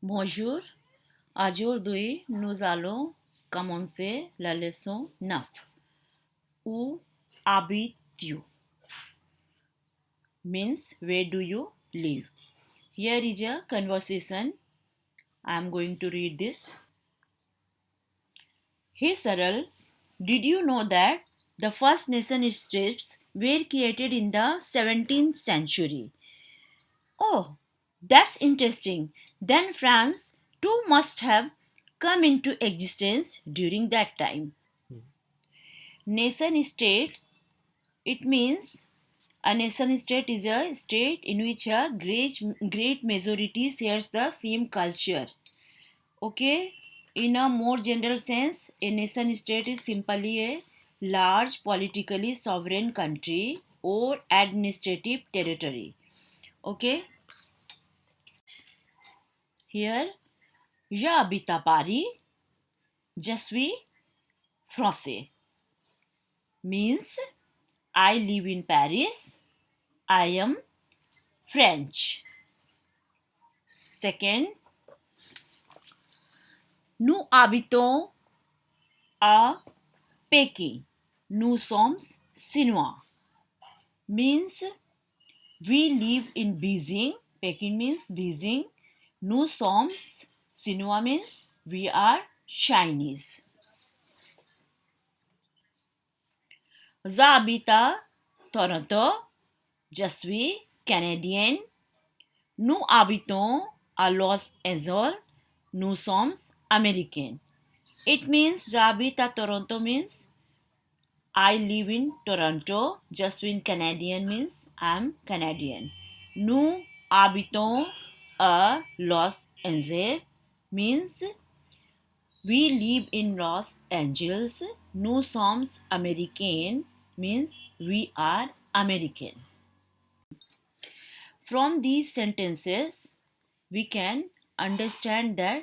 Bonjour, aujourd'hui nous allons commencer la leçon 9. Où habites-tu? Means where do you live? Here is a conversation. I am going to read this. Hey Saral, did you know that the first nation states were created in the 17th century? Oh, that's interesting. Then France too must have come into existence during that time. Nation states, it means a nation state is a state in which a great majority shares the same culture. Okay, in a more general sense, a nation state is simply a large politically sovereign country or administrative territory. Okay, here, j'habite à Paris, je suis français, means I live in Paris, I am French. Second, nous habitons à Pékin. Nous sommes Chinois. Means we live in Beijing. Peking means Beijing. Nous sommes Chinois means we are Chinese. J'habite à Toronto. Je suis Canadien. Nous habitons à Los Angeles. Nous sommes American. It means j'habite à Toronto means I live in Toronto. Just in Canadian means I'm Canadian. Nous habitons à Los Angeles means we live in Los Angeles. Nous sommes American means we are American. From these sentences, we can understand that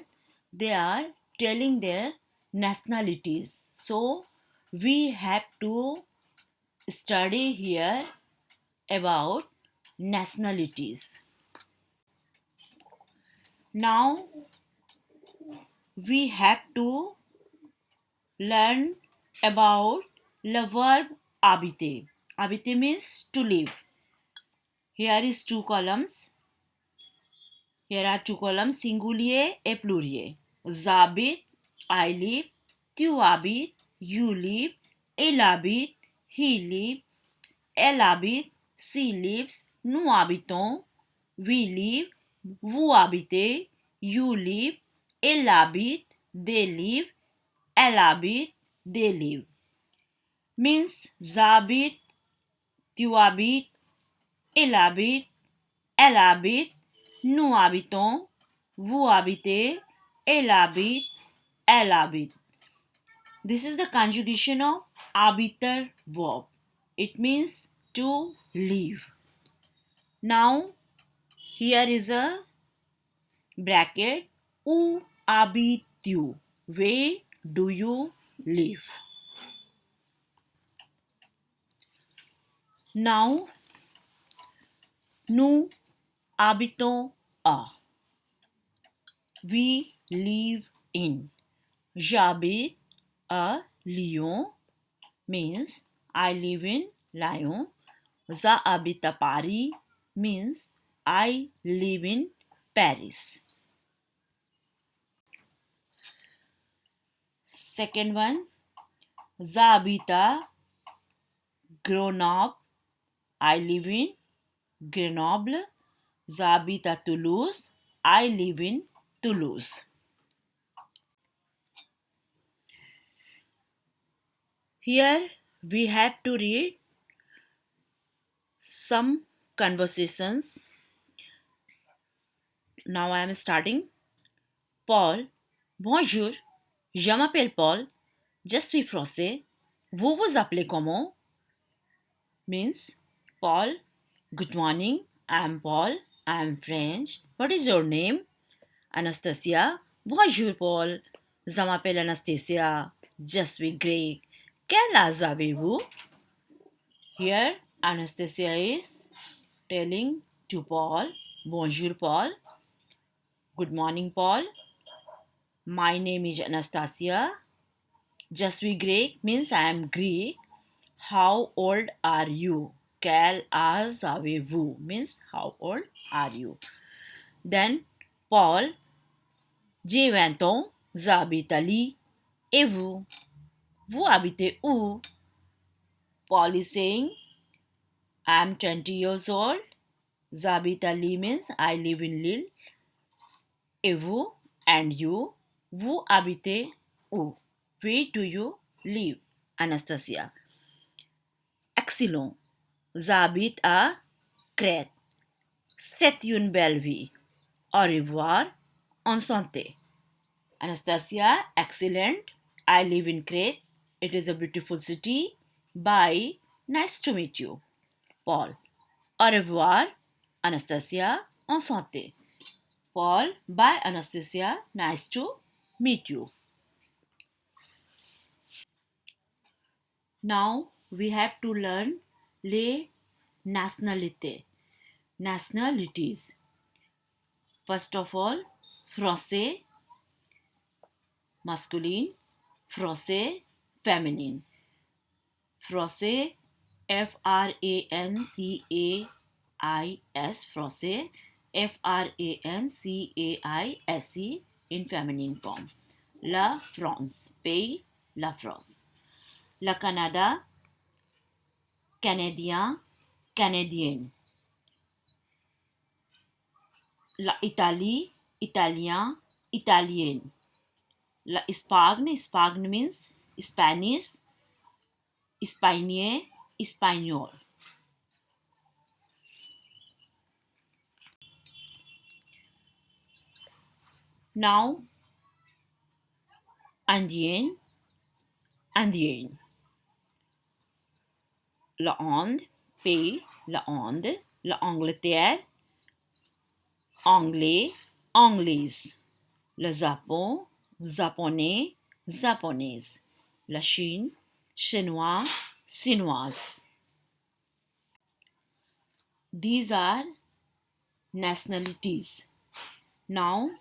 they are telling their nationalities. So, we have to study here about nationalities. Now, we have to learn about the verb habiter. Habiter means to live. Here is two columns. Here are two columns, singulier et pluriel. J'habite, I live. Tu habites, you live. Il habite, he lives. Elle habite, she lives. Nous habitons, we live. Vous habitez, you live. Il habite, they live. Elle habite, they live. Means j'habite, tu habites, il habite, elle habite, nous habitons, vous habitez, il habite, elle habite. This is the conjugation of habiter verb. It means to live. Now, here is a bracket. Où habites-tu? Where do you live? Now, nous habitons à. We live in. J'habite à Lyon means I live in Lyon. J'habite à Paris means I live in Paris. Second one, j'habite à Grenoble. I live in Grenoble. J'habite à Toulouse. I live in Toulouse. Here we have to read some conversations. Now I am starting. Paul, bonjour, je m'appelle Paul, je suis français. Vous vous appelez comment? Means Paul, good morning, I am Paul, I am French. What is your name? Anastasia, bonjour Paul, je m'appelle Anastasia, je suis grec. Quel âge avez-vous? Here, Anastasia is telling to Paul, bonjour Paul, Good morning, Paul. My name is Anastasia. Je suis grec means I am Greek. How old are you? Quel âge avez-vous means how old are you? Then Paul, j'ai 20 ans, j'habite à Lille. Et vous? Vous habitez où? Paul is saying, I am 20 years old. J'habite à Lille means I live in Lille. Et vous? And you? Vous habitez où? Where do you live? Anastasia. Excellent. J'habite à Crète. C'est une belle vie. Au revoir. En santé. Anastasia, excellent. I live in Crete. It is a beautiful city. Bye. Nice to meet you. Paul. Au revoir. Anastasia, en santé. Paul, bye Anastasia. Nice to meet you. Now we have to learn les nationalités. Nationalities. First of all, français, masculine, français, feminine. Français, F-R-A-N-C-A-I-S, français, F-R-A-N-C-A-I-S-E in feminine form. La France, pays, la France. Le Canada, Canadien, Canadienne. L'Italie, Italien, Italienne. L'Espagne, Espagne means Spanish, Espagne, Espagnol. Now, Indien, Indien. La Inde, pays, la Inde, la Angleterre, anglais, anglaise. Le Japon, japonais, japonaise. La Chine, chinois, chinoise. These are nationalities. Now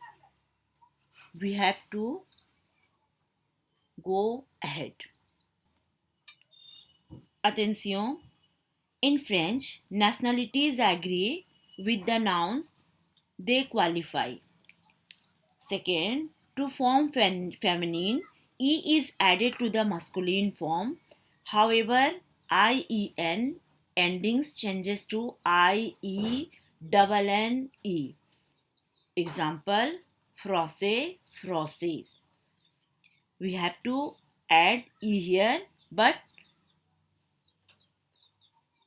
we have to go ahead. Attention, in French, nationalities agree with the nouns they qualify. Second, to form feminine, E is added to the masculine form. However, IEN endings changes to IE double NE. Example, français, française. We have to add E here, but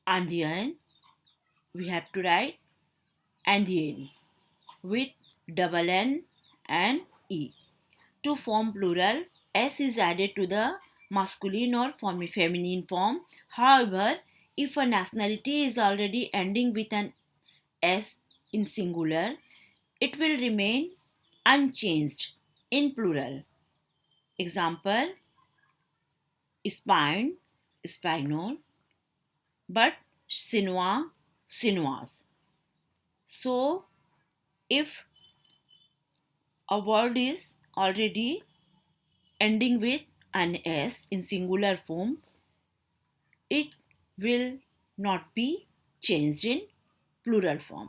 Indian, we have to write Indian with double N and E. To form plural, S is added to the masculine or feminine form. However, if a nationality is already ending with an S in singular, it will remain unchanged in plural. Example, Spain, Spainol, but Chinois, Chinoise. So, if a word is already ending with an S in singular form, it will not be changed in plural form.